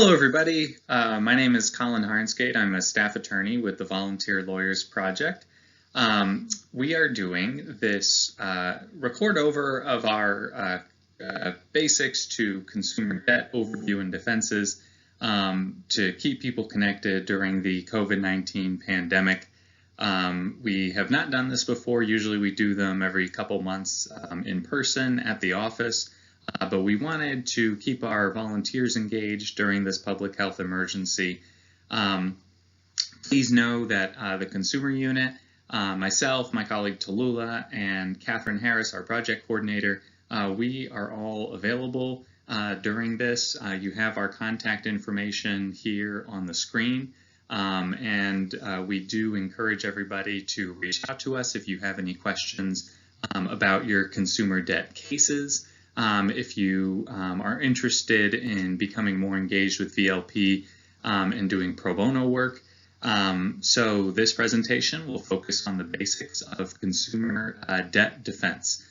Hello, everybody. My name is Colin Harnsgate. I'm a staff attorney with the Volunteer Lawyers Project. We are doing this record over of our basics to consumer debt overview and defenses to keep people connected during the COVID-19 pandemic. We have not done this before. Usually we do them every couple months in person at the office. But we wanted to keep our volunteers engaged during this public health emergency. Please know that the Consumer Unit, myself, my colleague Tallulah, and Catherine Harris, our project coordinator, we are all available during this. You have our contact information here on the screen. And we do encourage everybody to reach out to us if you have any questions about your consumer debt cases. If you are interested in becoming more engaged with VLP and doing pro bono work. So this presentation will focus on the basics of consumer debt defense.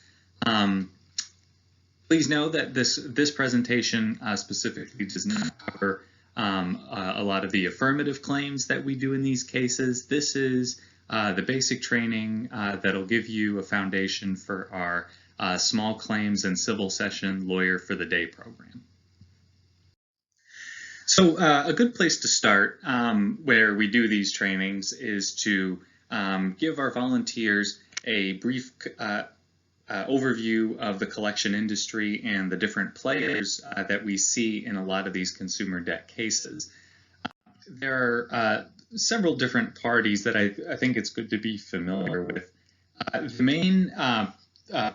Please know that this presentation specifically does not cover a lot of the affirmative claims that we do in these cases. This is the basic training that'll give you a foundation for our small claims and civil session lawyer for the day program. So a good place to start where we do these trainings is to give our volunteers a brief overview of the collection industry and the different players that we see in a lot of these consumer debt cases. There are several different parties that I think it's good to be familiar with. The main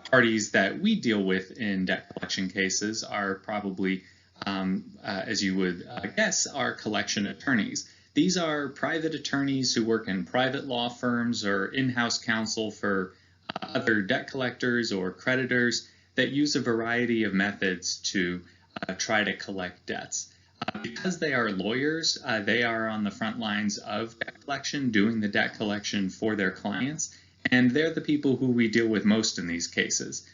parties that we deal with in debt collection cases are probably, as you would guess, are collection attorneys. These are private attorneys who work in private law firms or in-house counsel for other debt collectors or creditors that use a variety of methods to try to collect debts. Because they are lawyers, they are on the front lines of debt collection, doing the debt collection for their clients. And they're the people who we deal with most in these cases.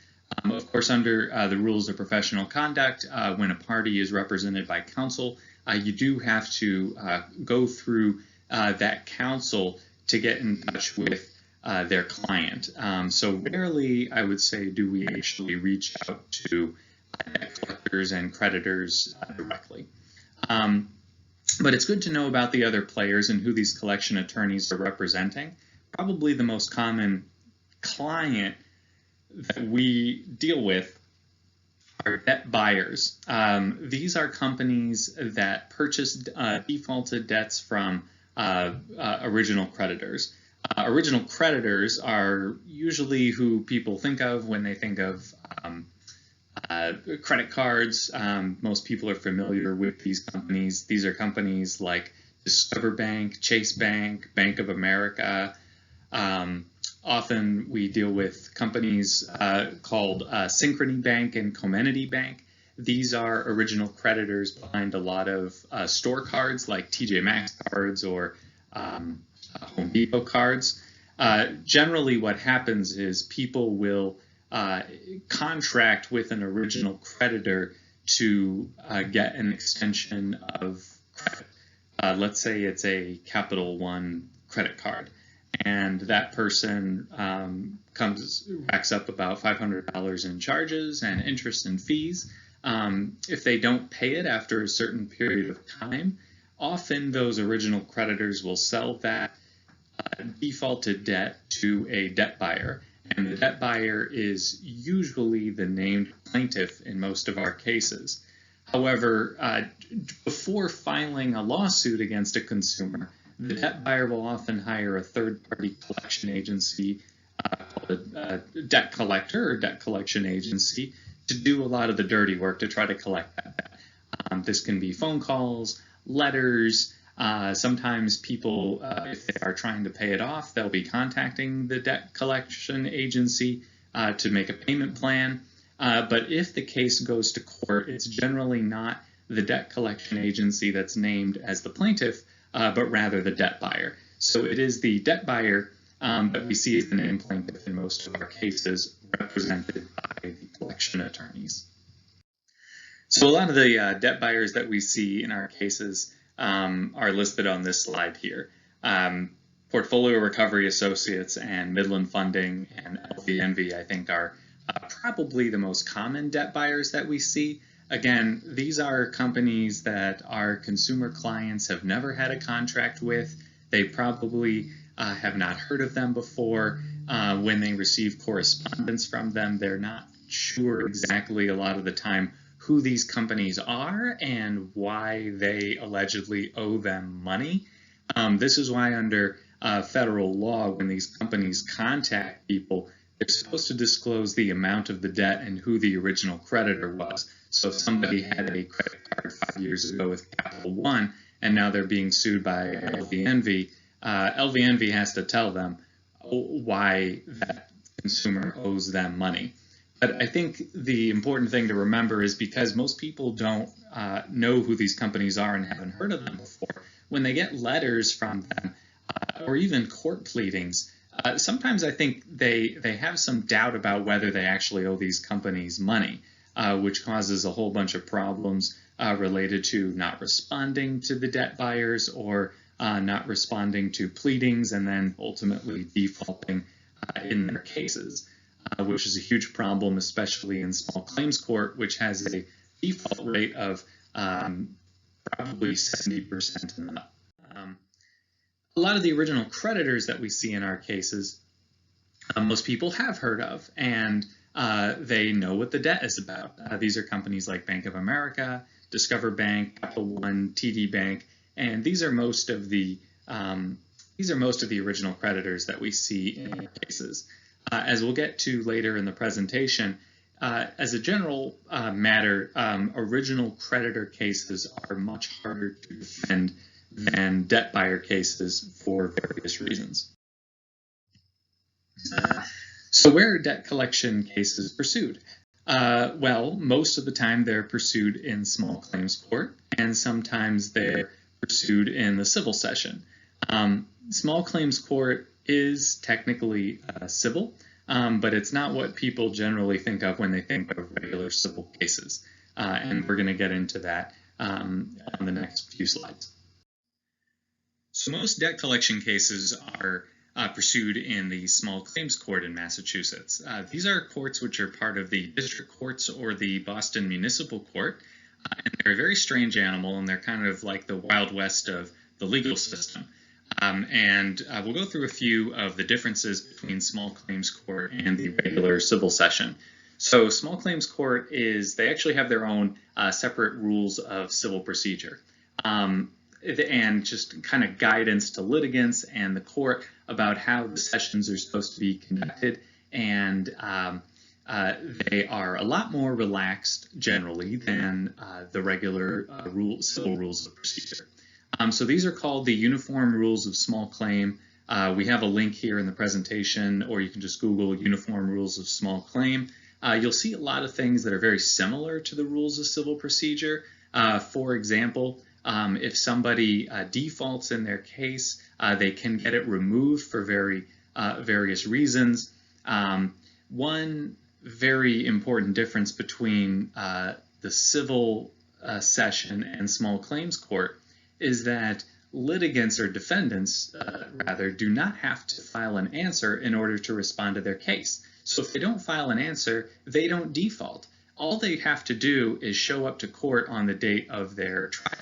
Of course, under the rules of professional conduct, when a party is represented by counsel, you do have to go through that counsel to get in touch with their client. So rarely, I would say, do we actually reach out to debt collectors and creditors directly. But it's good to know about the other players and who these collection attorneys are representing. Probably the most common client that we deal with are debt buyers. These are companies that purchase defaulted debts from original creditors. Original creditors are usually who people think of when they think of credit cards. Most people are familiar with these companies. These are companies like Discover Bank, Chase Bank, Bank of America. Often we deal with companies called Synchrony Bank and Comenity Bank. These are original creditors behind a lot of store cards like TJ Maxx cards or Home Depot cards. Generally what happens is people will contract with an original creditor to get an extension of credit. Let's say it's a Capital One credit card. And that person racks up about $500 in charges and interest and fees. If they don't pay it after a certain period of time, often those original creditors will sell that defaulted debt to a debt buyer. And the debt buyer is usually the named plaintiff in most of our cases. However, before filing a lawsuit against a consumer, the debt buyer will often hire a third-party collection agency called a debt collector or debt collection agency to do a lot of the dirty work to try to collect that debt. This can be phone calls, letters. Sometimes people, if they are trying to pay it off, they'll be contacting the debt collection agency to make a payment plan. But if the case goes to court, it's generally not the debt collection agency that's named as the plaintiff, but rather the debt buyer. So it is the debt buyer that we see as the named plaintiff in most of our cases, represented by the collection attorneys. So a lot of the debt buyers that we see in our cases are listed on this slide here. Portfolio Recovery Associates and Midland Funding and LVNV, I think, are probably the most common debt buyers that we see. Again, these are companies that our consumer clients have never had a contract with. They probably have not heard of them before. When they receive correspondence from them, they're not sure exactly a lot of the time who these companies are and why they allegedly owe them money. This is why under federal law, when these companies contact people, they're supposed to disclose the amount of the debt and who the original creditor was. So if somebody had a credit card 5 years ago with Capital One and now they're being sued by LVNV, LVNV has to tell them why that consumer owes them money. But I think the important thing to remember is because most people don't know who these companies are and haven't heard of them before, when they get letters from them or even court pleadings, sometimes I think they have some doubt about whether they actually owe these companies money, which causes a whole bunch of problems related to not responding to the debt buyers or not responding to pleadings and then ultimately defaulting in their cases, which is a huge problem, especially in small claims court, which has a default rate of probably 70% and up. A lot of the original creditors that we see in our cases, most people have heard of, and they know what the debt is about. These are companies like Bank of America, Discover Bank, Capital One, TD Bank, and these are most of the original creditors that we see in our cases. As we'll get to later in the presentation, as a general matter, original creditor cases are much harder to defend than debt buyer cases for various reasons. So where are debt collection cases pursued? Well, most of the time they're pursued in small claims court, and sometimes they're pursued in the civil session. Small claims court is technically civil, but it's not what people generally think of when they think of regular civil cases. And we're going to get into that on the next few slides. So most debt collection cases are pursued in the small claims court in Massachusetts. These are courts which are part of the district courts or the Boston Municipal Court. And they're a very strange animal, and they're kind of like the Wild West of the legal system. We'll go through a few of the differences between small claims court and the regular civil session. So small claims court they actually have their own separate rules of civil procedure. And just kind of guidance to litigants and the court about how the sessions are supposed to be conducted. And they are a lot more relaxed generally than the regular civil rules of procedure. So these are called the Uniform Rules of Small Claim. We have a link here in the presentation, or you can just Google Uniform Rules of Small Claim. You'll see a lot of things that are very similar to the rules of civil procedure. For example, if somebody defaults in their case, they can get it removed for various reasons. One very important difference between the civil session and small claims court is that litigants or defendants, rather, do not have to file an answer in order to respond to their case. So if they don't file an answer, they don't default. All they have to do is show up to court on the date of their trial.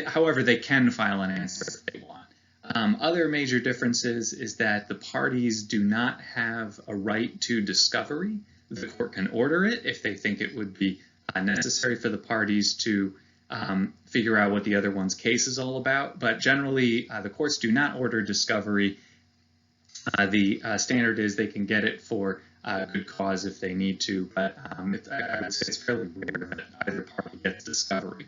However, they can file an answer if they want. Other major differences is that the parties do not have a right to discovery. The court can order it if they think it would be necessary for the parties to figure out what the other one's case is all about. But generally, the courts do not order discovery. The standard is they can get it for good cause if they need to, but I would say it's fairly rare that either party gets discovery.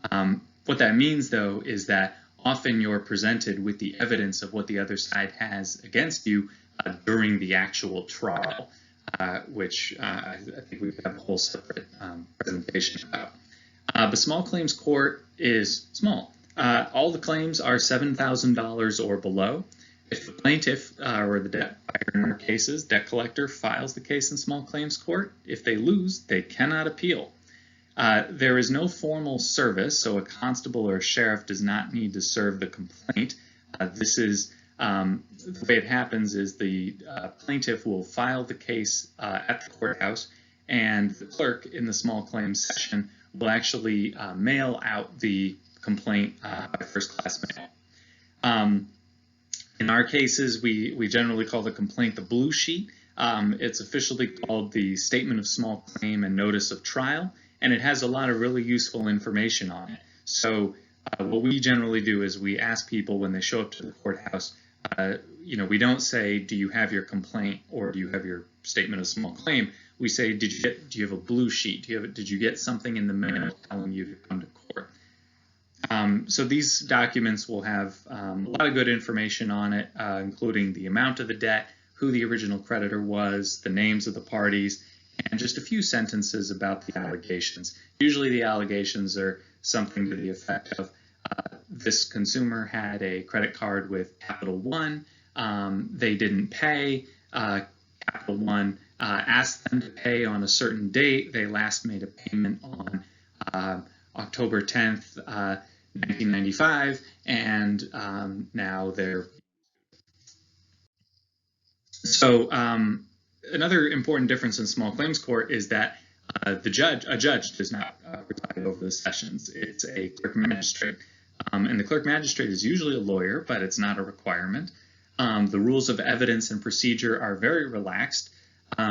What that means, though, is that often you're presented with the evidence of what the other side has against you during the actual trial, which I think we could have a whole separate presentation about. The small claims court is small. All the claims are $7,000 or below. If the plaintiff or the debt buyer in our cases, debt collector files the case in small claims court. If they lose, they cannot appeal. There is no formal service, so a constable or a sheriff does not need to serve the complaint. The way it happens is the plaintiff will file the case at the courthouse, and the clerk in the small claims session will actually mail out the complaint by first-class mail. In our cases, we generally call the complaint the blue sheet. It's officially called the Statement of Small Claim and Notice of Trial, and it has a lot of really useful information on it. So what we generally do is we ask people when they show up to the courthouse, we don't say, do you have your complaint or do you have your statement of small claim? We say, do you have a blue sheet? Did you get something in the mail telling you to come to court? So these documents will have a lot of good information on it, including the amount of the debt, who the original creditor was, the names of the parties, and just a few sentences about the allegations. Usually the allegations are something to the effect of, this consumer had a credit card with Capital One, they didn't pay, Capital One asked them to pay on a certain date, they last made a payment on October 10th, 1995, and now they're... So another important difference in small claims court is that a judge does not preside over the sessions. It's a clerk magistrate. And the clerk magistrate is usually a lawyer, but it's not a requirement. The rules of evidence and procedure are very relaxed.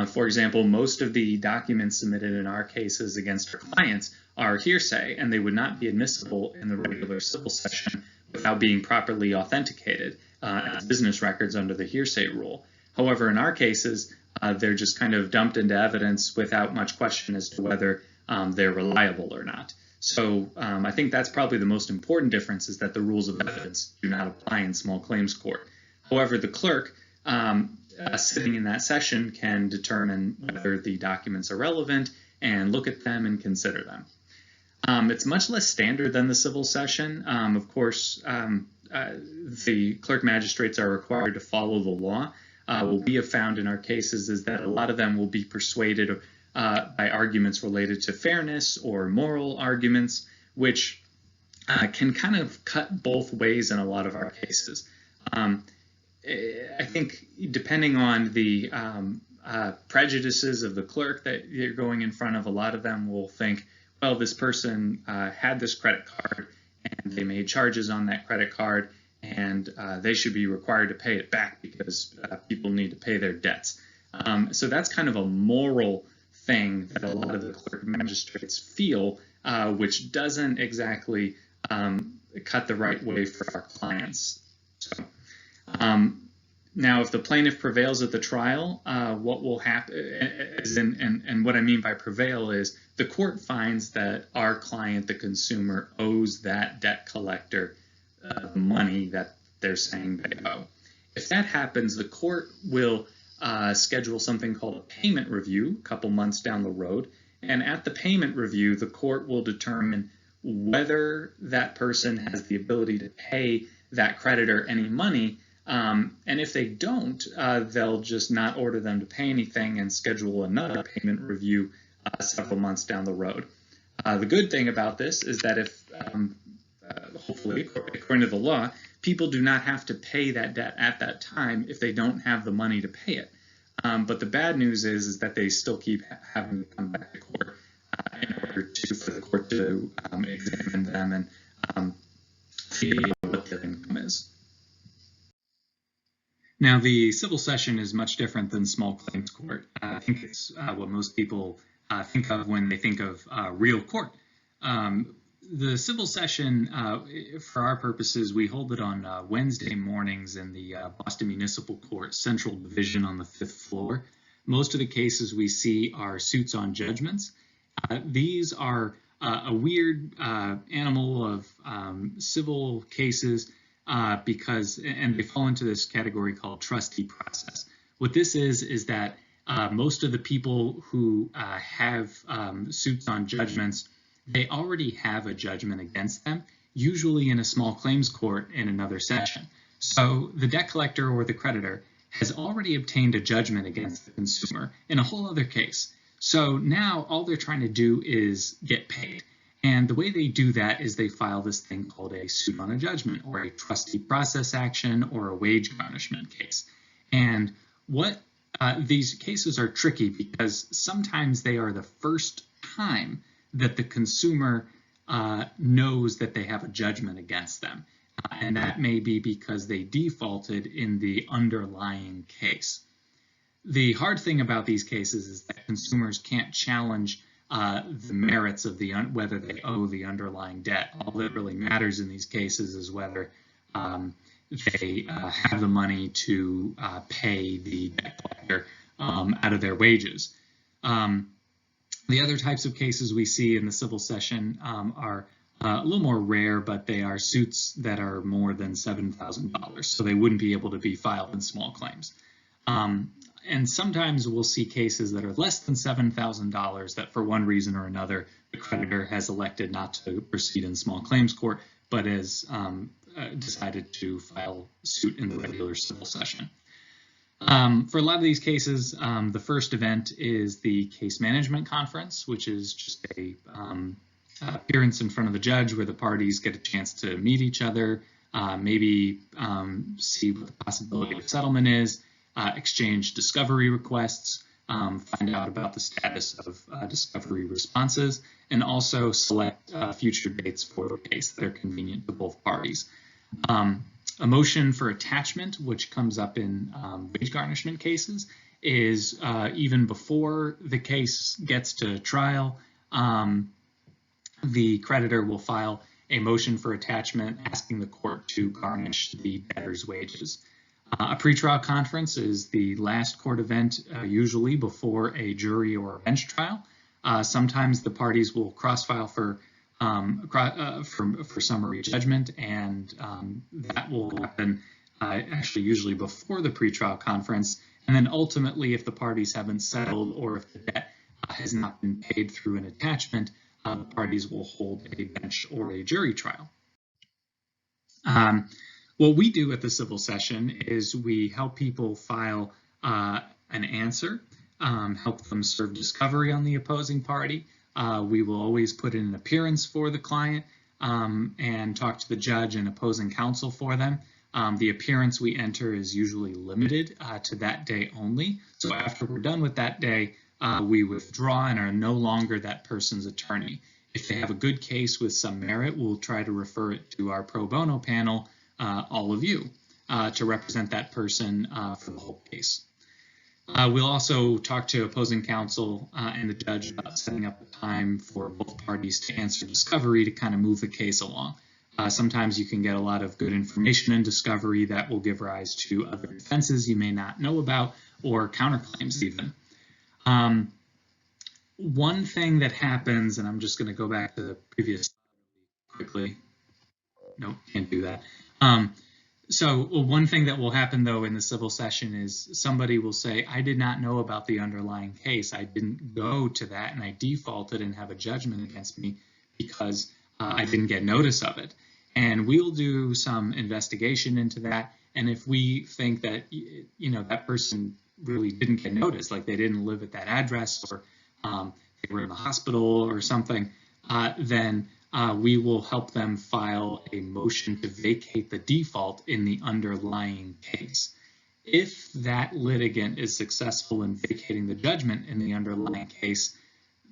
For example, most of the documents submitted in our cases against our clients are hearsay, and they would not be admissible in the regular civil session without being properly authenticated as business records under the hearsay rule. However, in our cases, they're just kind of dumped into evidence without much question as to whether they're reliable or not. So I think that's probably the most important difference, is that the rules of evidence do not apply in small claims court. However, the clerk sitting in that session can determine whether the documents are relevant and look at them and consider them. It's much less standard than the civil session. Of course, the clerk magistrates are required to follow the law. What we have found in our cases is that a lot of them will be persuaded by arguments related to fairness or moral arguments, which can kind of cut both ways in a lot of our cases. I think depending on the prejudices of the clerk that you're going in front of, a lot of them will think, well, this person had this credit card and they made charges on that credit card, and they should be required to pay it back because people need to pay their debts. So that's kind of a moral thing that a lot of the clerk magistrates feel, which doesn't exactly cut the right way for our clients. So, now, if the plaintiff prevails at the trial, what will happen, and what I mean by prevail is the court finds that our client, the consumer, owes that debt collector the money that they're saying they owe. If that happens, the court will schedule something called a payment review a couple months down the road, and at the payment review, the court will determine whether that person has the ability to pay that creditor any money. And if they don't, they'll just not order them to pay anything and schedule another payment review several months down the road. The good thing about this is that if, hopefully, according to the law, people do not have to pay that debt at that time if they don't have the money to pay it. But the bad news is that they still keep having to come back to court in order for the court to examine them and figure out what their income is. Now, the civil session is much different than small claims court. I think it's what most people think of when they think of real court. The civil session, for our purposes, we hold it on Wednesday mornings in the Boston Municipal Court Central Division on the 5th floor. Most of the cases we see are suits on judgments. These are a weird animal of civil cases because they fall into this category called trustee process. What this is that most of the people who have suits on judgments, they already have a judgment against them, usually in a small claims court in another session. So the debt collector or the creditor has already obtained a judgment against the consumer in a whole other case. So now all they're trying to do is get paid. And the way they do that is they file this thing called a suit on a judgment, or a trustee process action, or a wage garnishment case. And what these cases are tricky because sometimes they are the first time that the consumer knows that they have a judgment against them. And that may be because they defaulted in the underlying case. The hard thing about these cases is that consumers can't challenge the merits of whether they owe the underlying debt. All that really matters in these cases is whether they have the money to pay the debt collector out of their wages. The other types of cases we see in the civil session are a little more rare, but they are suits that are more than $7,000, so they wouldn't be able to be filed in small claims. And sometimes we'll see cases that are less than $7,000 that for one reason or another the creditor has elected not to proceed in small claims court, but has decided to file suit in the regular civil session. For a lot of these cases, the first event is the case management conference, which is just a appearance in front of the judge where the parties get a chance to meet each other, maybe see what the possibility of settlement is, exchange discovery requests, find out about the status of discovery responses, and also select future dates for the case that are convenient to both parties. A motion for attachment, which comes up in wage garnishment cases, is even before the case gets to trial, the creditor will file a motion for attachment asking the court to garnish the debtor's wages. A pretrial conference is the last court event, usually before a jury or a bench trial. Sometimes the parties will cross-file for summary judgment, and that will happen actually usually before the pretrial conference. And then ultimately, if the parties haven't settled or if the debt has not been paid through an attachment, the parties will hold a bench or a jury trial. What we do at the civil session is we help people file an answer, help them serve discovery on the opposing party. We will always put in an appearance for the client and talk to the judge and opposing counsel for them. The appearance we enter is usually limited to that day only. So after we're done with that day, we withdraw and are no longer that person's attorney. If they have a good case with some merit, we'll try to refer it to our pro bono panel, all of you, to represent that person for the whole case. We'll also talk to opposing counsel and the judge about setting up a time for both parties to answer discovery to kind of move the case along. Sometimes you can get a lot of good information in discovery that will give rise to other defenses you may not know about, or counterclaims even. One thing that happens, and I'm just going to go back to the previous quickly. Nope, can't do that. So one thing that will happen, though, in the civil session is somebody will say, I did not know about the underlying case. I didn't go to that, and I defaulted and have a judgment against me because I didn't get notice of it. And we'll do some investigation into that. And if we think that, that person really didn't get notice, like they didn't live at that address, or they were in the hospital or something, then we will help them file a motion to vacate the default in the underlying case. If that litigant is successful in vacating the judgment in the underlying case,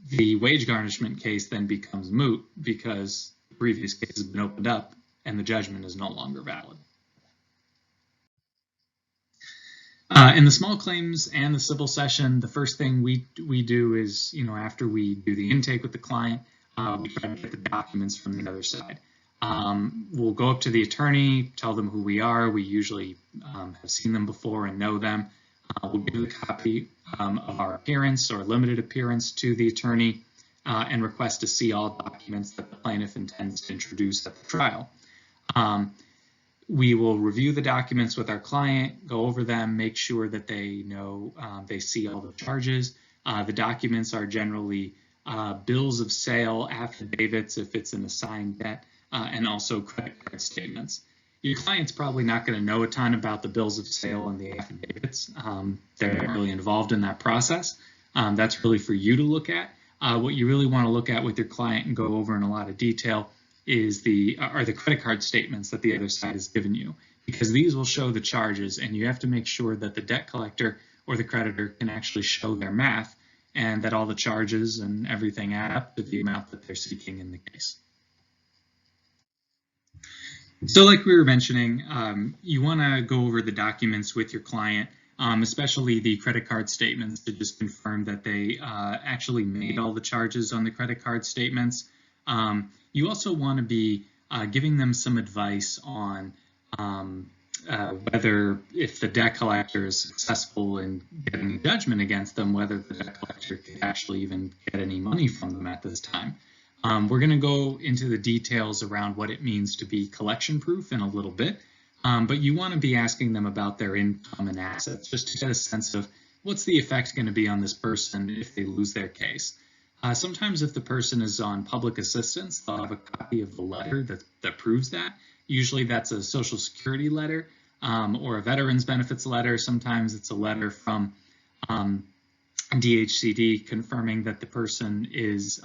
the wage garnishment case then becomes moot because the previous case has been opened up and the judgment is no longer valid. In the small claims and the civil session, the first thing we do is, after we do the intake with the client, we try to get the documents from the other side. We'll go up to the attorney, tell them who we are. We usually have seen them before and know them. We'll give a copy of our appearance or limited appearance to the attorney and request to see all documents that the plaintiff intends to introduce at the trial. We will review the documents with our client, go over them, make sure that they know they see all the charges. The documents are generally bills of sale, affidavits if it's an assigned debt, and also credit card statements. your client's probably not going to know a ton about the bills of sale and the affidavits. They're not really involved in that process. That's really for you to look at. What you really want to look at with your client and go over in a lot of detail is the credit card statements that the other side has given you, because these will show the charges, and you have to make sure that the debt collector or the creditor can actually show their math and that all the charges and everything add up to the amount that they're seeking in the case. So like we were mentioning, you want to go over the documents with your client, especially the credit card statements, to just confirm that they actually made all the charges on the credit card statements. You also want to be giving them some advice on whether, if the debt collector is successful in getting a judgment against them, whether the debt collector could actually even get any money from them at this time. We're going to go into the details around what it means to be collection proof in a little bit, but you want to be asking them about their income and assets, just to get a sense of what's the effect going to be on this person if they lose their case. Sometimes if the person is on public assistance, they'll have a copy of the letter that proves that. Usually that's a Social Security letter or a Veterans Benefits letter. Sometimes it's a letter from DHCD confirming that the person is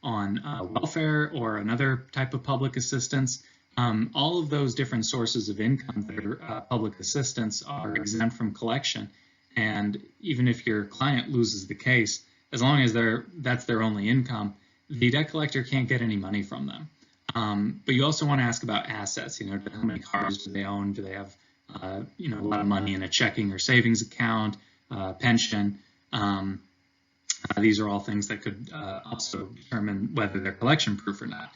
on welfare or another type of public assistance. All of those different sources of income that are public assistance are exempt from collection. And even if your client loses the case, as long as that's their only income, the debt collector can't get any money from them. But you also want to ask about assets. How many cars do they own? Do they have a lot of money in a checking or savings account, pension? These are all things that could also determine whether they're collection proof or not.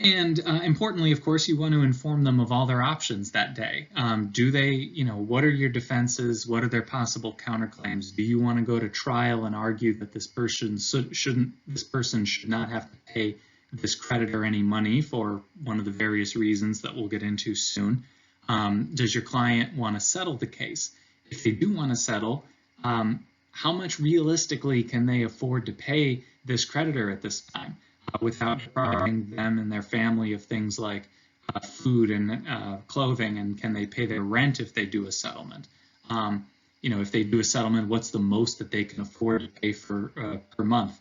And importantly, of course, you want to inform them of all their options that day. Do they, what are your defenses? What are their possible counterclaims? Do you want to go to trial and argue that this person should not have to pay this creditor any money for one of the various reasons that we'll get into soon? Does your client want to settle the case? If they do want to settle, how much realistically can they afford to pay this creditor at this time without depriving them and their family of things like food and clothing? And can they pay their rent if they do a settlement? If they do a settlement, what's the most that they can afford to pay for per month?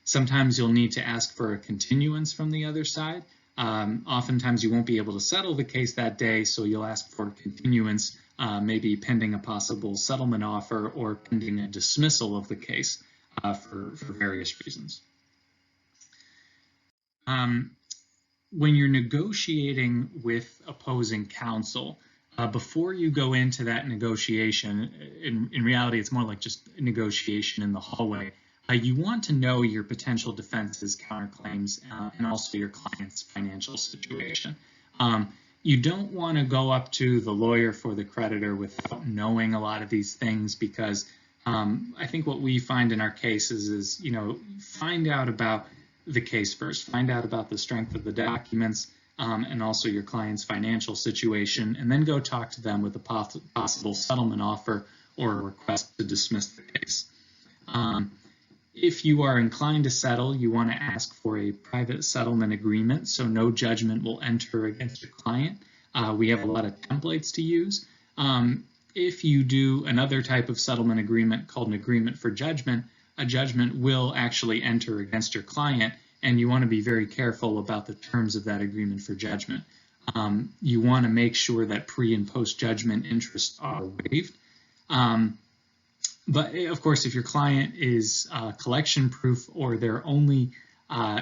Sometimes you'll need to ask for a continuance from the other side. Oftentimes you won't be able to settle the case that day, so you'll ask for a continuance, maybe pending a possible settlement offer or pending a dismissal of the case for various reasons. When you're negotiating with opposing counsel, before you go into that negotiation, in reality, it's more like just a negotiation in the hallway. You want to know your potential defenses, counterclaims, and also your client's financial situation. You don't want to go up to the lawyer for the creditor without knowing a lot of these things, because I think what we find in our cases is, find out about the case first, find out about the strength of the documents and also your client's financial situation, and then go talk to them with a possible settlement offer or a request to dismiss the case. If you are inclined to settle, you want to ask for a private settlement agreement so no judgment will enter against your client. We have a lot of templates to use. If you do another type of settlement agreement called an agreement for judgment, a judgment will actually enter against your client, and you want to be very careful about the terms of that agreement for judgment. You want to make sure that pre- and post-judgment interests are waived. But of course, if your client is collection proof or their only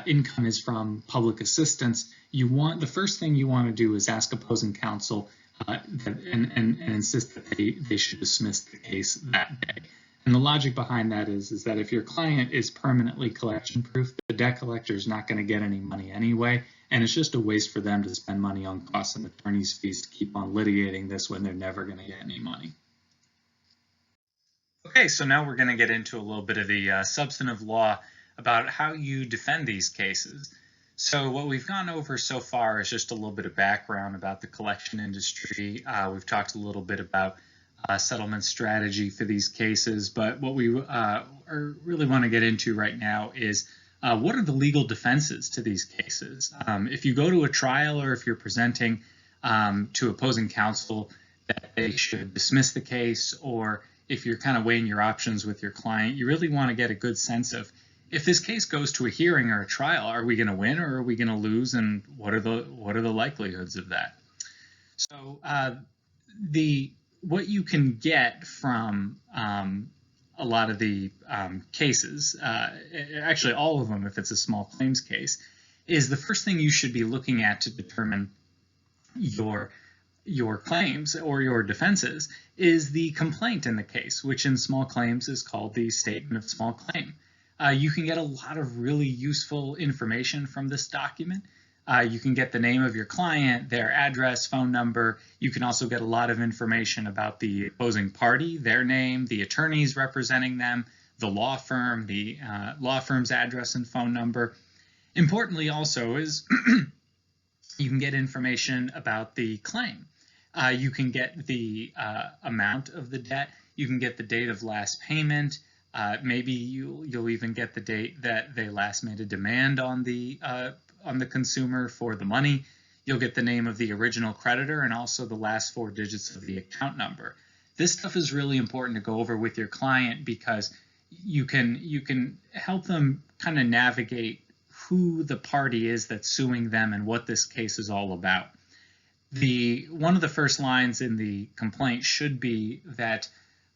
income is from public assistance, the first thing you want to do is ask opposing counsel and insist that they should dismiss the case that day. And the logic behind that is that if your client is permanently collection proof, the debt collector is not going to get any money anyway, and it's just a waste for them to spend money on costs and attorney's fees to keep on litigating this when they're never going to get any money. Okay, so now we're going to get into a little bit of the substantive law about how you defend these cases. So what we've gone over so far is just a little bit of background about the collection industry. We've talked a little bit about settlement strategy for these cases, but what we really want to get into right now is what are the legal defenses to these cases? If you go to a trial or if you're presenting to opposing counsel that they should dismiss the case, or if you're kind of weighing your options with your client, you really want to get a good sense of, if this case goes to a hearing or a trial, are we going to win or are we going to lose, and what are the likelihoods of that? So what you can get from a lot of the cases, actually all of them if it's a small claims case, is the first thing you should be looking at to determine your claims or your defenses is the complaint in the case, which in small claims is called the statement of small claim. You can get a lot of really useful information from this document. You can get the name of your client, their address, phone number. You can also get a lot of information about the opposing party, their name, the attorneys representing them, the law firm, the law firm's address and phone number. Importantly also is you can get information about the claim. You can get the amount of the debt. You can get the date of last payment. Maybe you'll even get the date that they last made a demand on the consumer for the money. You'll get the name of the original creditor and also the last 4 digits of the account number. This stuff is really important to go over with your client because you can help them kind of navigate who the party is that's suing them and what this case is all about. One of the first lines in the complaint should be that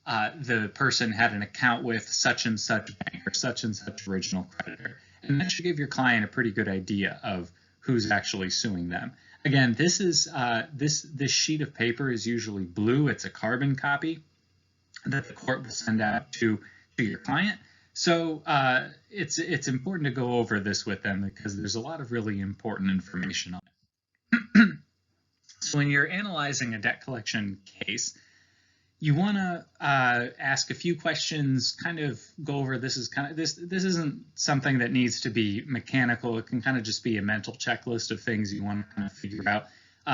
the person had an account with such and such bank or such and such original creditor. And that should give your client a pretty good idea of who's actually suing them. Again, this is this sheet of paper is usually blue. It's a carbon copy that the court will send out to your client. So it's important to go over this with them because there's a lot of really important information on it. So when you're analyzing a debt collection case, you want to ask a few questions, kind of go over this isn't something that needs to be mechanical. It can kind of just be a mental checklist of things you want to kind of figure out.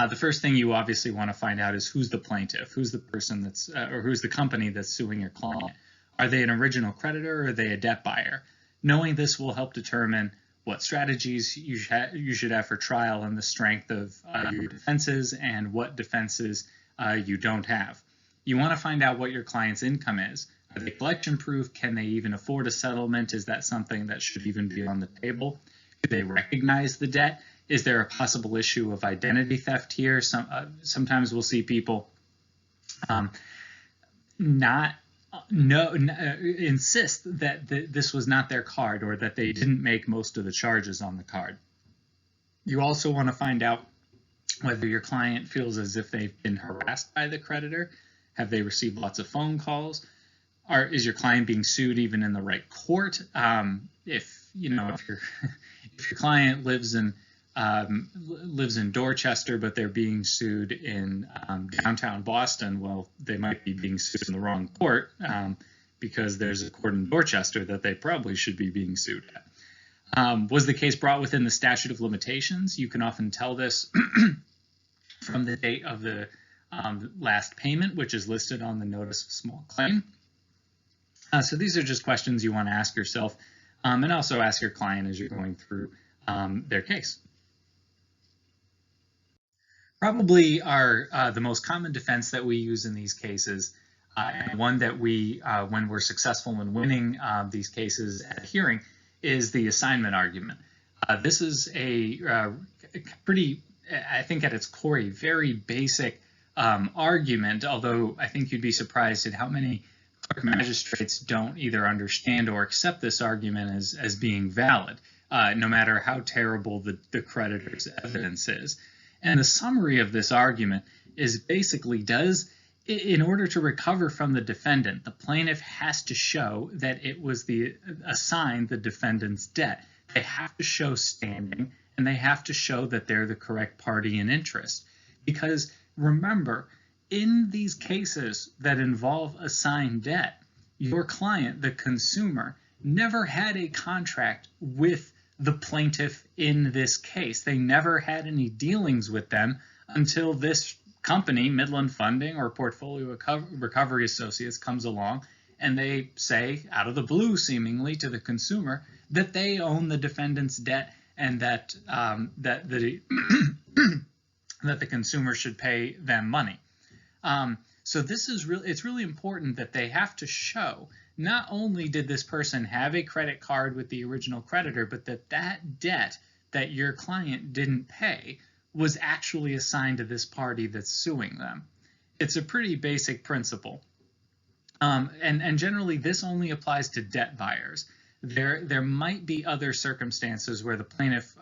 The first thing you obviously want to find out is who's the plaintiff, who's the person that's, or who's the company that's suing your client. Are they an original creditor or are they a debt buyer? Knowing this will help determine what strategies you should have for trial and the strength of your defenses and what defenses you don't have. You want to find out what your client's income is. Are they collection proof? Can they even afford a settlement? Is that something that should even be on the table? Do they recognize the debt? Is there a possible issue of identity theft here? Sometimes we'll see people insist that this was not their card or that they didn't make most of the charges on the card. You also want to find out whether your client feels as if they've been harassed by the creditor. Have they received lots of phone calls? Is your client being sued even in the right court? If your client lives in Dorchester, but they're being sued in downtown Boston, well, they might be being sued in the wrong court because there's a court in Dorchester that they probably should be being sued at. Was the case brought within the statute of limitations? You can often tell this from the date of the last payment, which is listed on the notice of small claim. So these are just questions you want to ask yourself and also ask your client as you're going through their case. Probably the most common defense that we use in these cases, and one that we, when we're successful in winning these cases at a hearing, is the assignment argument. This is a pretty, I think at its core, a very basic argument, although I think you'd be surprised at how many clerk magistrates don't either understand or accept this argument as being valid, no matter how terrible the creditor's evidence is. And the summary of this argument is basically in order to recover from the defendant, the plaintiff has to show that it was assigned the defendant's debt. They have to show standing, and they have to show that they're the correct party in interest. Because remember, in these cases that involve assigned debt, your client, the consumer, never had a contract with the plaintiff in this case. They never had any dealings with them until this company, Midland Funding or Portfolio Recovery Associates, comes along and they say, out of the blue seemingly to the consumer, that they own the defendant's debt and that the that the consumer should pay them money. So this is it's really important that they have to show not only did this person have a credit card with the original creditor, but that debt that your client didn't pay was actually assigned to this party that's suing them. It's a pretty basic principle. And generally this only applies to debt buyers. There might be other circumstances where the plaintiff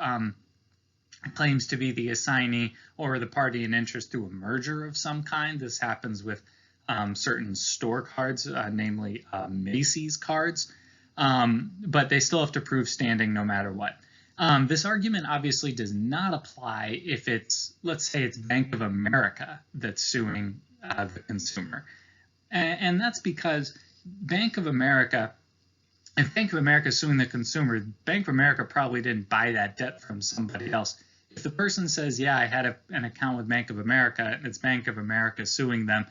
claims to be the assignee or the party in interest through a merger of some kind. This happens with certain store cards, namely Macy's cards, but they still have to prove standing no matter what. This argument obviously does not apply if it's, let's say it's Bank of America that's suing the consumer. And that's because Bank of America, if Bank of America is suing the consumer, Bank of America probably didn't buy that debt from somebody else. If the person says, yeah, I had an account with Bank of America, and it's Bank of America suing them,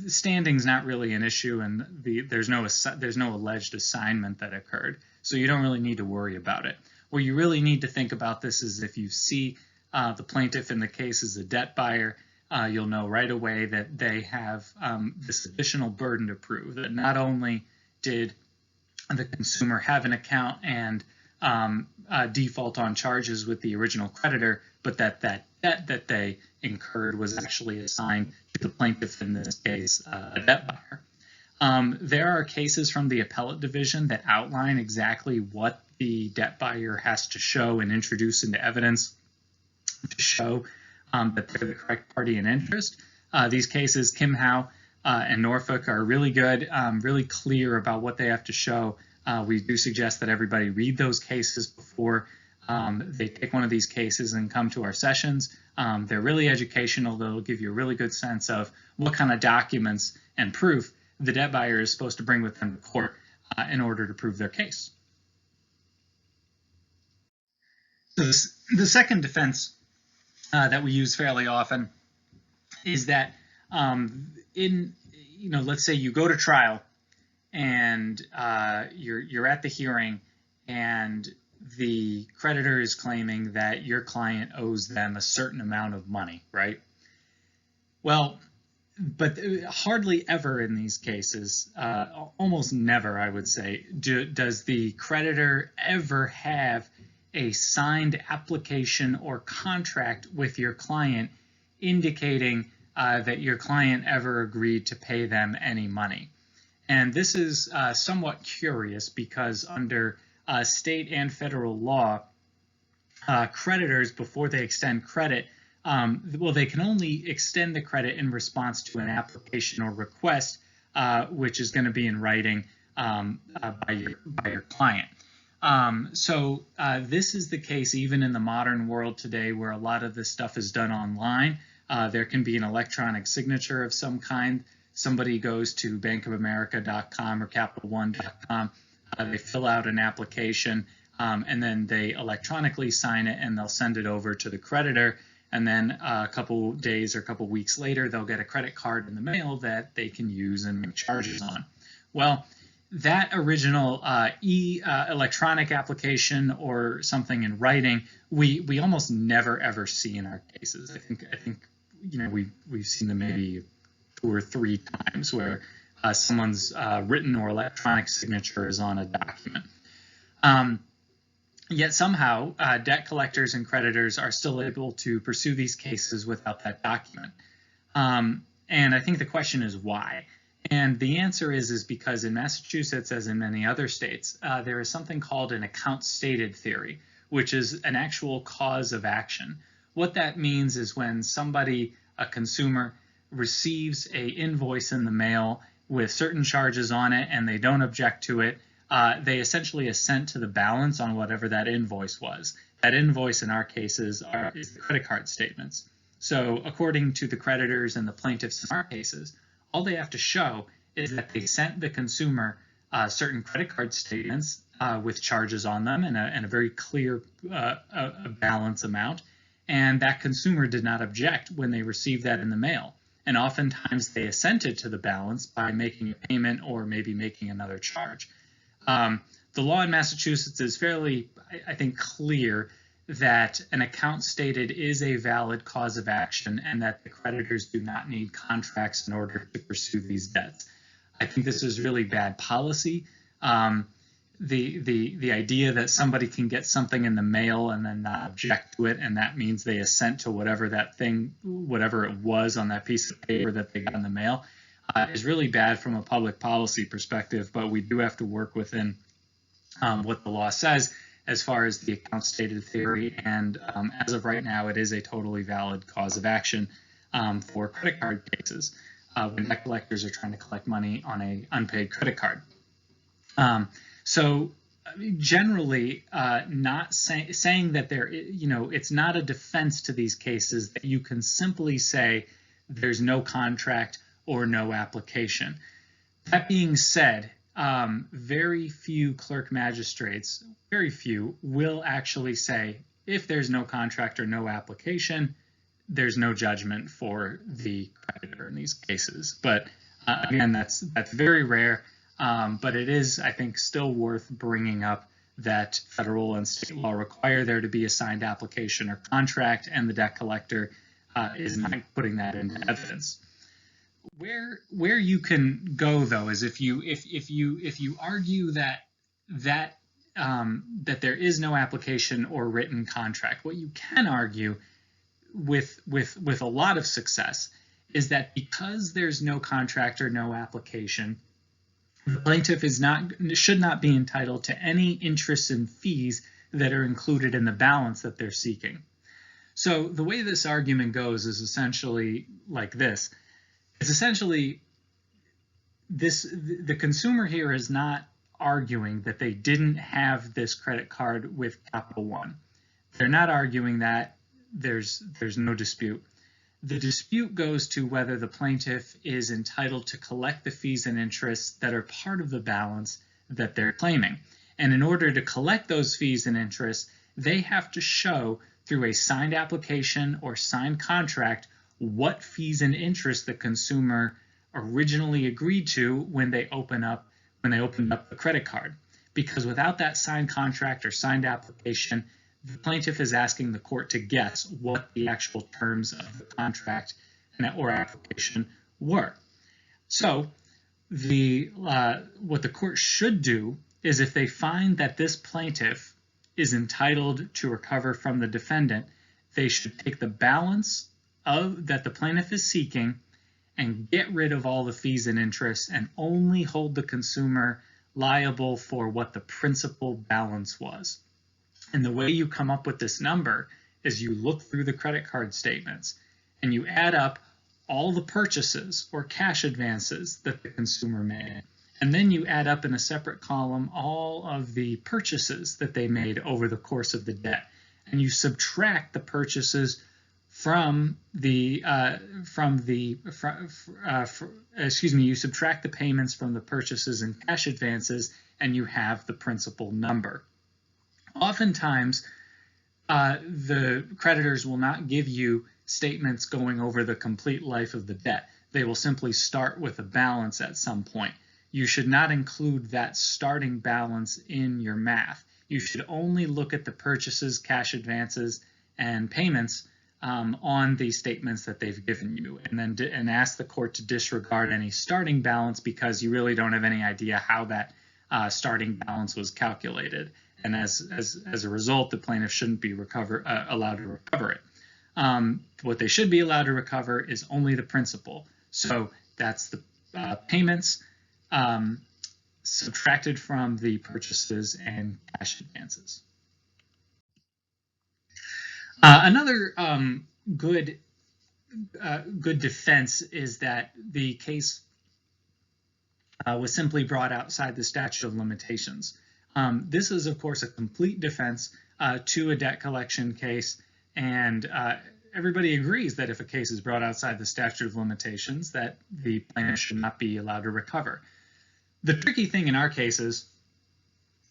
standing's not really an issue, and there's no alleged assignment that occurred. So you don't really need to worry about it. Where you really need to think about this is if you see the plaintiff in the case is a debt buyer, you'll know right away that they have this additional burden to prove that not only did the consumer have an account and default on charges with the original creditor, but that debt that they incurred was actually assigned to the plaintiff, in this case, a debt buyer. There are cases from the appellate division that outline exactly what the debt buyer has to show and introduce into evidence to show that they're the correct party in interest. These cases, Kim Howe and Norfolk, are really good, really clear about what they have to show. We do suggest that everybody read those cases before they take one of these cases and come to our sessions. They're really educational. They'll give you a really good sense of what kind of documents and proof the debt buyer is supposed to bring with them to court in order to prove their case. So the second defense that we use fairly often is that let's say you go to trial and you're at the hearing and the creditor is claiming that your client owes them a certain amount of money, right? Well, but hardly ever in these cases, almost never, I would say, does the creditor ever have a signed application or contract with your client indicating that your client ever agreed to pay them any money. And this is somewhat curious because under state and federal law, creditors, before they extend credit, they can only extend the credit in response to an application or request, which is going to be in writing by your client. So this is the case even in the modern world today, where a lot of this stuff is done online. There can be an electronic signature of some kind. Somebody goes to bankofamerica.com or CapitalOne.com. They fill out an application, and then they electronically sign it, and they'll send it over to the creditor. And then a couple days or a couple weeks later, they'll get a credit card in the mail that they can use and make charges on. Well, that original electronic application or something in writing, we almost never ever see in our cases. I think we've seen them maybe 2 or 3 times where someone's written or electronic signature is on a document. Yet somehow debt collectors and creditors are still able to pursue these cases without that document. And I think the question is why. And the answer is because in Massachusetts, as in many other states, there is something called an account stated theory, which is an actual cause of action. What that means is when somebody, a consumer, receives an invoice in the mail with certain charges on it and they don't object to it, they essentially assent to the balance on whatever that invoice was. That invoice in our cases is the credit card statements. So according to the creditors and the plaintiffs in our cases, all they have to show is that they sent the consumer certain credit card statements with charges on them and a very clear balance amount, and that consumer did not object when they received that in the mail. And oftentimes they assented to the balance by making a payment or maybe making another charge. The law in Massachusetts is fairly, I think, clear that an account stated is a valid cause of action and that the creditors do not need contracts in order to pursue these debts. I think this is really bad policy. The idea that somebody can get something in the mail and then not object to it, and that means they assent to whatever it was on that piece of paper that they got in the mail, is really bad from a public policy perspective. But we do have to work within what the law says as far as the account stated theory, and as of right now, it is a totally valid cause of action for credit card cases when debt collectors are trying to collect money on an unpaid credit card. So generally, not saying that it's not a defense to these cases that you can simply say there's no contract or no application. That being said, very few clerk magistrates, very few, will actually say if there's no contract or no application, there's no judgment for the creditor in these cases. But again, that's very rare. But it is, I think, still worth bringing up that federal and state law require there to be a signed application or contract, and the debt collector is not putting that into evidence. Where you can go, though, is if you argue that there is no application or written contract, what you can argue with a lot of success is that because there's no contract or no application, the plaintiff should not be entitled to any interest and fees that are included in the balance that they're seeking. So the way this argument goes is essentially like this. It's essentially the consumer here is not arguing that they didn't have this credit card with Capital One. They're not arguing that. There's no dispute. The dispute goes to whether the plaintiff is entitled to collect the fees and interests that are part of the balance that they're claiming. And in order to collect those fees and interests, they have to show through a signed application or signed contract what fees and interest the consumer originally agreed to when they opened up the credit card. Because without that signed contract or signed application, the plaintiff is asking the court to guess what the actual terms of the contract or application were. So what the court should do is, if they find that this plaintiff is entitled to recover from the defendant, they should take the balance that the plaintiff is seeking and get rid of all the fees and interests and only hold the consumer liable for what the principal balance was. And the way you come up with this number is you look through the credit card statements and you add up all the purchases or cash advances that the consumer made. And then you add up in a separate column all of the purchases that they made over the course of the debt. And you subtract the purchases you subtract the payments from the purchases and cash advances, and you have the principal number. Oftentimes, the creditors will not give you statements going over the complete life of the debt. They will simply start with a balance at some point. You should not include that starting balance in your math. You should only look at the purchases, cash advances, and payments on the statements that they've given you, and then ask the court to disregard any starting balance because you really don't have any idea how that starting balance was calculated. And as a result, the plaintiff shouldn't be allowed to recover it. What they should be allowed to recover is only the principal. So that's the payments subtracted from the purchases and cash advances. Another good defense is that the case was simply brought outside the statute of limitations. This is, of course, a complete defense to a debt collection case, and everybody agrees that if a case is brought outside the statute of limitations, that the plaintiff should not be allowed to recover. The tricky thing in our cases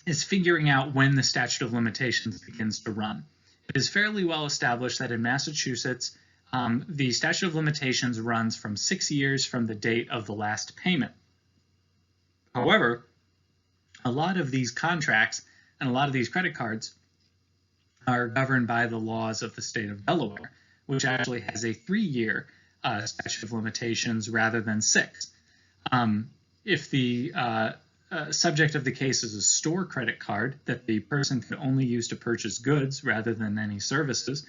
is figuring out when the statute of limitations begins to run. It is fairly well established that in Massachusetts, the statute of limitations runs from 6 years from the date of the last payment. However, a lot of these contracts and a lot of these credit cards are governed by the laws of the state of Delaware, which actually has a 3-year statute of limitations rather than 6. If the subject of the case is a store credit card that the person could only use to purchase goods rather than any services,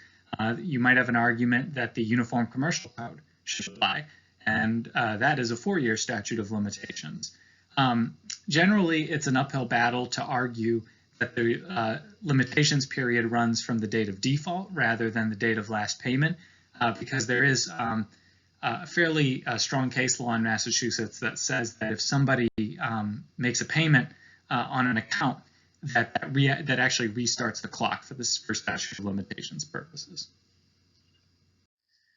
you might have an argument that the Uniform Commercial Code should apply, and that is a 4-year statute of limitations. Generally, it's an uphill battle to argue that the limitations period runs from the date of default rather than the date of last payment, because there is a fairly strong case law in Massachusetts that says that if somebody makes a payment on an account, that actually restarts the clock for statute of limitations purposes.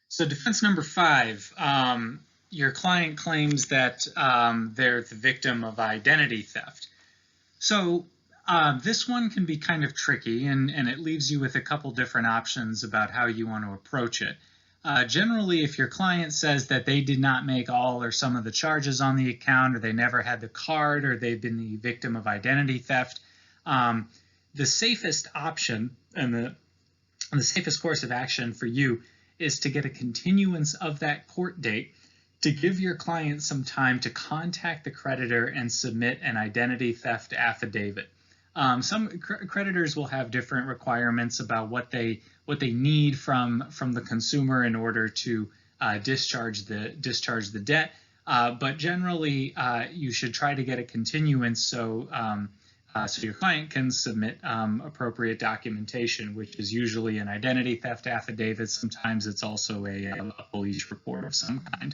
So defense number 5, your client claims that they're the victim of identity theft. So this one can be kind of tricky, and it leaves you with a couple different options about how you want to approach it. Generally, if your client says that they did not make all or some of the charges on the account, or they never had the card, or they've been the victim of identity theft, the safest option and the safest course of action for you is to get a continuance of that court date to give your client some time to contact the creditor and submit an identity theft affidavit. Some creditors will have different requirements about what they need from the consumer in order to discharge the debt, but generally you should try to get a continuance so your client can submit appropriate documentation, which is usually an identity theft affidavit. Sometimes it's also a police report of some kind.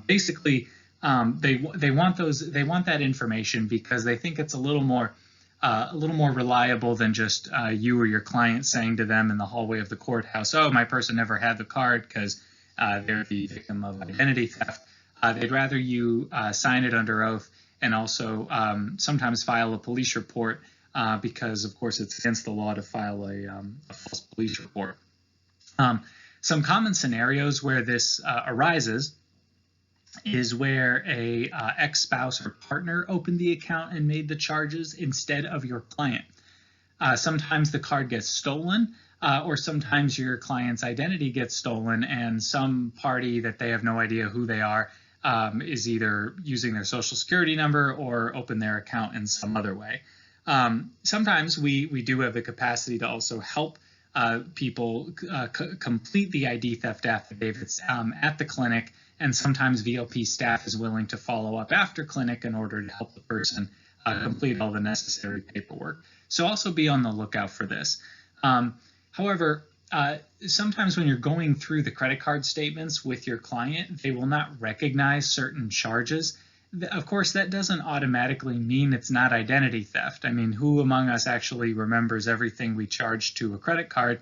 Basically, they want that information because they think it's a little more reliable than just you or your client saying to them in the hallway of the courthouse, "Oh, my person never had the card," because they're the victim of identity theft. They'd rather you sign it under oath and also sometimes file a police report because, of course, it's against the law to file a false police report. Some common scenarios where this arises is where a ex-spouse or partner opened the account and made the charges instead of your client. Sometimes the card gets stolen, or sometimes your client's identity gets stolen and some party that they have no idea who they are is either using their social security number or open their account in some other way. Sometimes we do have the capacity to also help people complete the ID theft affidavits at the clinic, and sometimes VLP staff is willing to follow up after clinic in order to help the person complete all the necessary paperwork. So also be on the lookout for this. However, sometimes when you're going through the credit card statements with your client, they will not recognize certain charges. Of course, that doesn't automatically mean it's not identity theft. I mean, who among us actually remembers everything we charged to a credit card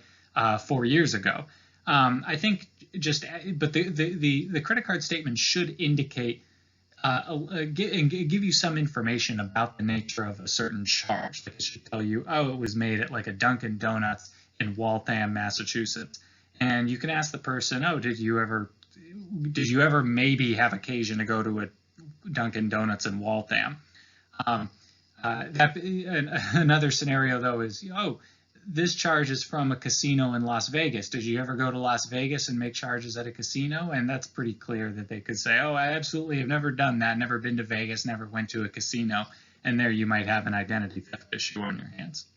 4 years ago? I think but the credit card statement should indicate and give you some information about the nature of a certain charge. It should tell you, oh, it was made at like a Dunkin' Donuts in Waltham, Massachusetts, and you can ask the person, oh, did you ever maybe have occasion to go to a Dunkin' Donuts in Waltham? Another scenario though is, oh, this charge is from a casino in Las Vegas. Did you ever go to Las Vegas and make charges at a casino? And that's pretty clear that they could say, oh, I absolutely have never done that, never been to Vegas, never went to a casino. And there you might have an identity theft issue on your hands.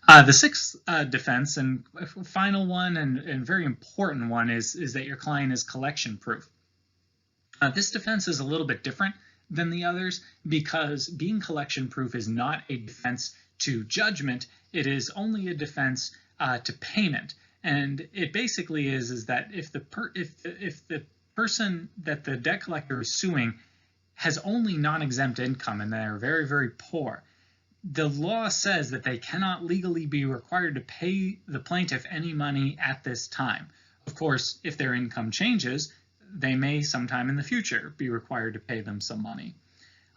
The sixth defense and final one and very important one is that your client is collection proof. This defense is a little bit different than the others because being collection proof is not a defense to judgment. It is only a defense to payment, and it basically is that if the person that the debt collector is suing has only non-exempt income and they are very, very poor, the law says that they cannot legally be required to pay the plaintiff any money at this time. Of course, if their income changes, they may sometime in the future be required to pay them some money.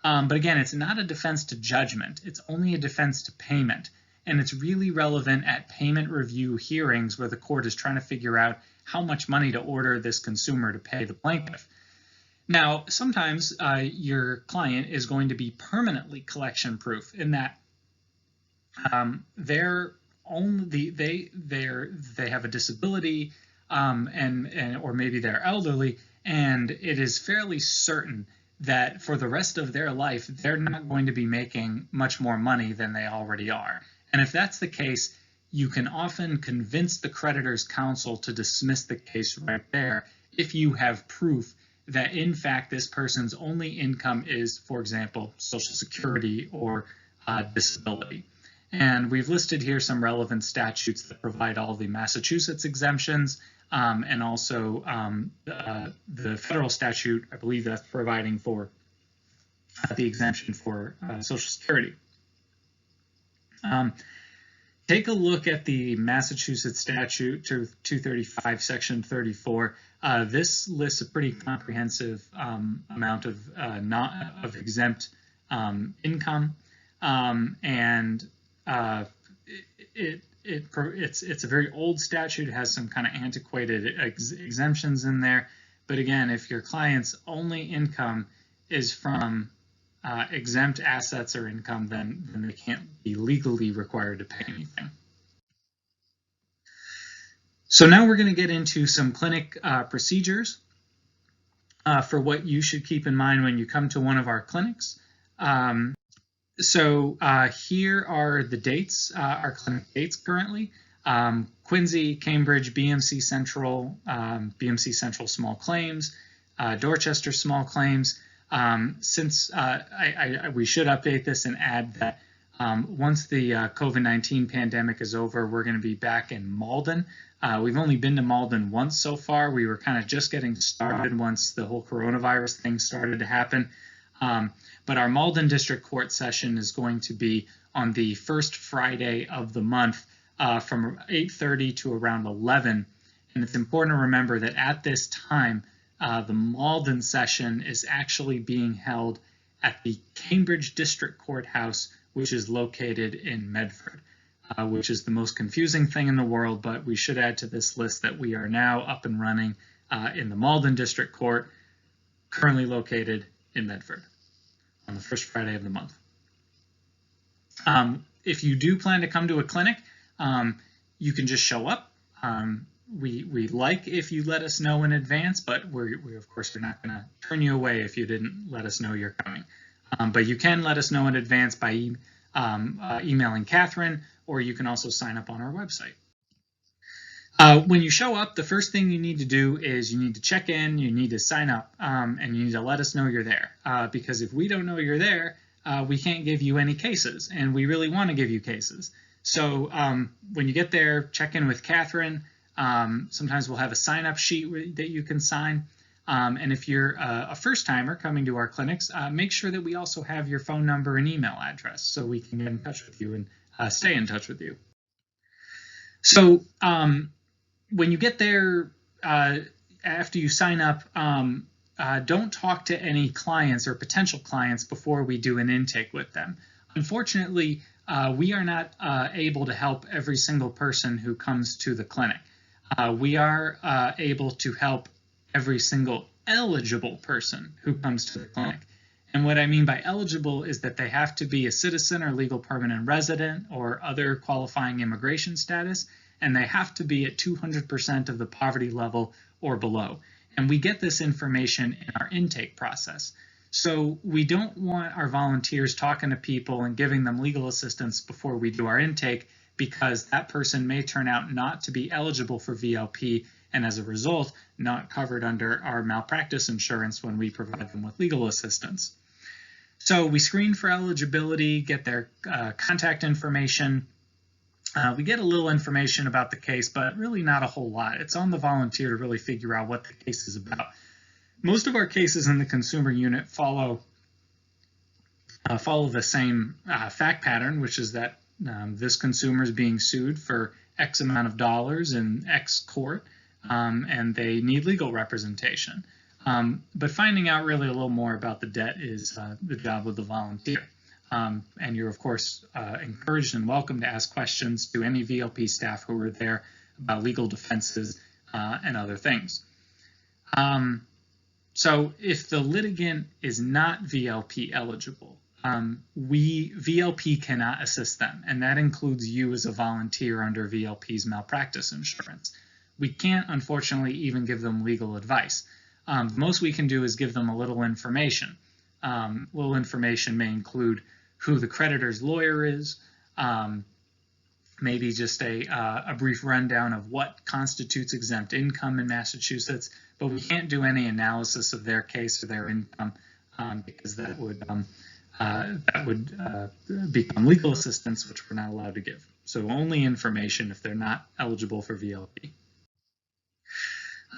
But again, it's not a defense to judgment. It's only a defense to payment. And it's really relevant at payment review hearings where the court is trying to figure out how much money to order this consumer to pay the plaintiff. Now, sometimes your client is going to be permanently collection proof in that their only they have a disability, and or maybe they're elderly, and it is fairly certain that for the rest of their life they're not going to be making much more money than they already are. And if that's the case, you can often convince the creditors' counsel to dismiss the case right there if you have proof that in fact this person's only income is, for example, Social Security or disability. And we've listed here some relevant statutes that provide all the Massachusetts exemptions, and also the federal statute, I believe, that's providing for the exemption for Social Security. Take a look at the Massachusetts statute 235, section 34. This lists a pretty comprehensive amount of exempt income, and it's a very old statute. It has some kind of antiquated exemptions in there. But again, if your client's only income is from exempt assets or income, then they can't be legally required to pay anything. So now we're going to get into some clinic procedures for what you should keep in mind when you come to one of our clinics. So here are the dates, our clinic dates currently. Quincy, Cambridge, BMC Central small claims, Dorchester small claims. Since we should update this and add that once the COVID-19 pandemic is over, we're going to be back in Malden. We've only been to Malden once so far. We were kind of just getting started once the whole coronavirus thing started to happen. But our Malden District Court session is going to be on the first Friday of the month from 8:30 to around 11. And it's important to remember that at this time, the Malden session is actually being held at the Cambridge District Courthouse, which is located in Medford, which is the most confusing thing in the world, but we should add to this list that we are now up and running in the Malden District Court, currently located in Medford, on the first Friday of the month. If you do plan to come to a clinic, you can just show up. We like if you let us know in advance, but we of course are not going to turn you away if you didn't let us know you're coming. But you can let us know in advance by emailing Catherine, or you can also sign up on our website. When you show up, the first thing you need to do is you need to check in, you need to sign up, and you need to let us know you're there. Because if we don't know you're there, we can't give you any cases, and we really want to give you cases. So when you get there, check in with Catherine. Sometimes we'll have a sign-up sheet that you can sign. And if you're a first-timer coming to our clinics, make sure that we also have your phone number and email address so we can get in touch with you and stay in touch with you. So when you get there, after you sign up, don't talk to any clients or potential clients before we do an intake with them. Unfortunately, we are not able to help every single person who comes to the clinic. We are able to help every single eligible person who comes to the clinic. And what I mean by eligible is that they have to be a citizen or legal permanent resident or other qualifying immigration status, and they have to be at 200% of the poverty level or below. And we get this information in our intake process. So we don't want our volunteers talking to people and giving them legal assistance before we do our intake, because that person may turn out not to be eligible for VLP, and as a result, not covered under our malpractice insurance when we provide them with legal assistance. So we screen for eligibility, get their contact information. We get a little information about the case, but really not a whole lot. It's on the volunteer to really figure out what the case is about. Most of our cases in the consumer unit follow the same fact pattern, which is that this consumer is being sued for X amount of dollars in X court, and they need legal representation. But finding out really a little more about the debt is the job of the volunteer. And you're, of course, encouraged and welcome to ask questions to any VLP staff who are there about legal defenses and other things. So if the litigant is not VLP eligible, VLP cannot assist them, and that includes you as a volunteer under VLP's malpractice insurance. We can't, unfortunately, even give them legal advice. The most we can do is give them a little information. Little information may include who the creditor's lawyer is, maybe just a brief rundown of what constitutes exempt income in Massachusetts, but we can't do any analysis of their case or their income because that would become legal assistance, which we're not allowed to give. So only information if they're not eligible for VLP.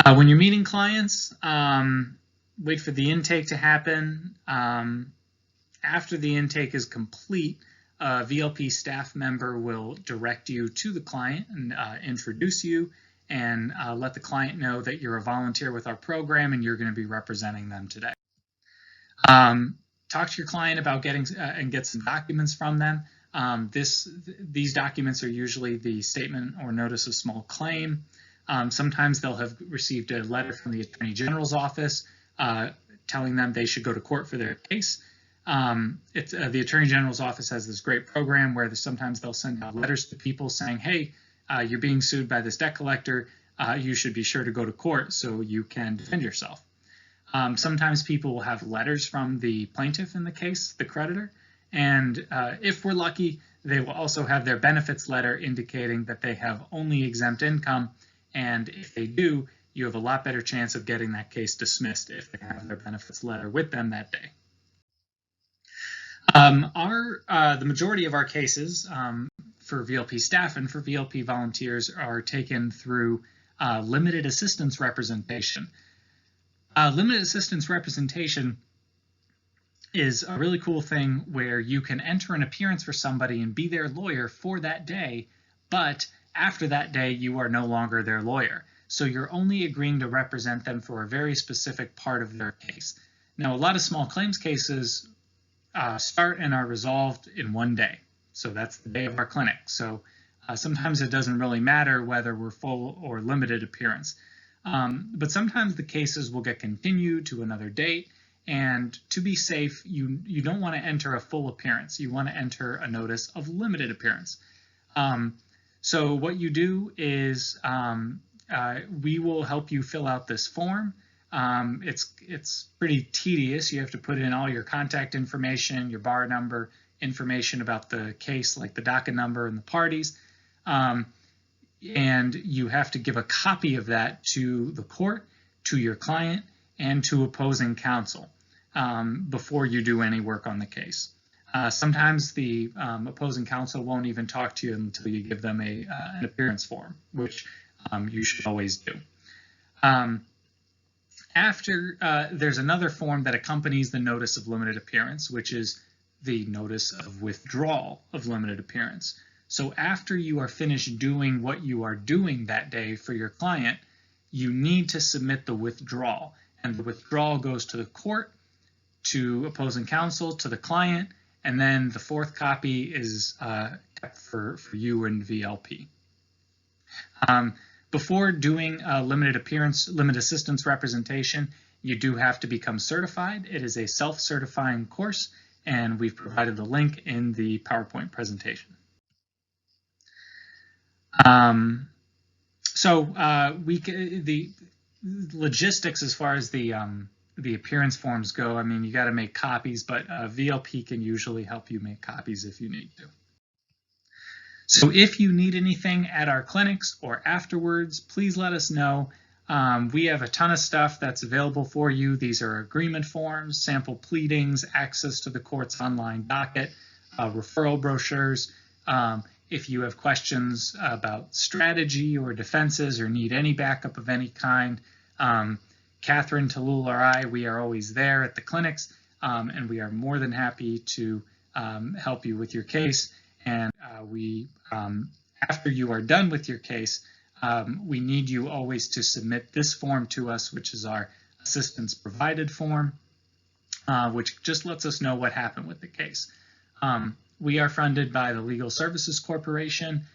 When you're meeting clients, wait for the intake to happen. After the intake is complete, a VLP staff member will direct you to the client and introduce you and let the client know that you're a volunteer with our program and you're going to be representing them today. Talk to your client about getting and get some documents from them. These documents are usually the statement or notice of small claim. Sometimes they'll have received a letter from the Attorney General's office telling them they should go to court for their case. The Attorney General's office has this great program where sometimes they'll send out letters to people saying, hey, you're being sued by this debt collector. You should be sure to go to court so you can defend yourself. Sometimes people will have letters from the plaintiff in the case, the creditor, and if we're lucky, they will also have their benefits letter indicating that they have only exempt income, and if they do, you have a lot better chance of getting that case dismissed if they have their benefits letter with them that day. The majority of our cases for VLP staff and for VLP volunteers are taken through limited assistance representation. Limited assistance representation is a really cool thing where you can enter an appearance for somebody and be their lawyer for that day, but after that day, you are no longer their lawyer. So you're only agreeing to represent them for a very specific part of their case. Now, a lot of small claims cases start and are resolved in one day. So that's the day of our clinic. So sometimes it doesn't really matter whether we're full or limited appearance. But sometimes the cases will get continued to another date. And to be safe, you don't want to enter a full appearance. You want to enter a notice of limited appearance. So what you do is we will help you fill out this form. It's pretty tedious. You have to put in all your contact information, your bar number, information about the case, like the docket number and the parties. And you have to give a copy of that to the court, to your client, and to opposing counsel before you do any work on the case. Sometimes the opposing counsel won't even talk to you until you give them an appearance form, which you should always do. There's another form that accompanies the notice of limited appearance, which is the notice of withdrawal of limited appearance. So after you are finished doing what you are doing that day for your client, you need to submit the withdrawal. And the withdrawal goes to the court, to opposing counsel, to the client, and then the fourth copy is kept for you and VLP. Before doing limited assistance representation, you do have to become certified. It is a self-certifying course, and we've provided the link in the PowerPoint presentation. The logistics as far as the appearance forms go, I mean, you got to make copies, but VLP can usually help you make copies if you need to. So if you need anything at our clinics or afterwards, please let us know. We have a ton of stuff that's available for you. These are agreement forms, sample pleadings, access to the court's online docket, referral brochures. If you have questions about strategy or defenses or need any backup of any kind, Catherine, Talul, or I, we are always there at the clinics, and we are more than happy to help you with your case. And after you are done with your case, we need you always to submit this form to us, which is our assistance provided form, which just lets us know what happened with the case. We are funded by the Legal Services Corporation.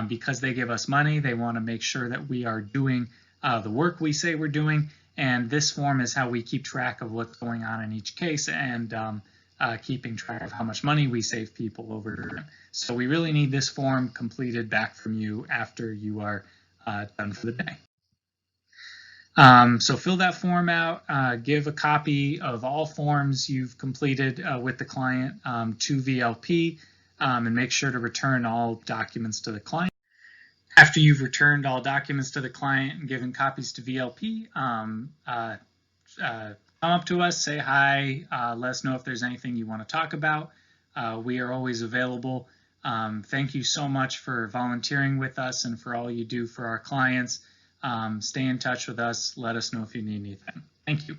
Because they give us money, they want to make sure that we are doing the work we say we're doing, and this form is how we keep track of what's going on in each case and keeping track of how much money we save people over time. So we really need this form completed back from you after you are done for the day. So fill that form out, give a copy of all forms you've completed with the client to VLP, and make sure to return all documents to the client. After you've returned all documents to the client and given copies to VLP, come up to us, say hi, let us know if there's anything you want to talk about. We are always available. Thank you so much for volunteering with us and for all you do for our clients. Stay in touch with us. Let us know if you need anything. Thank you.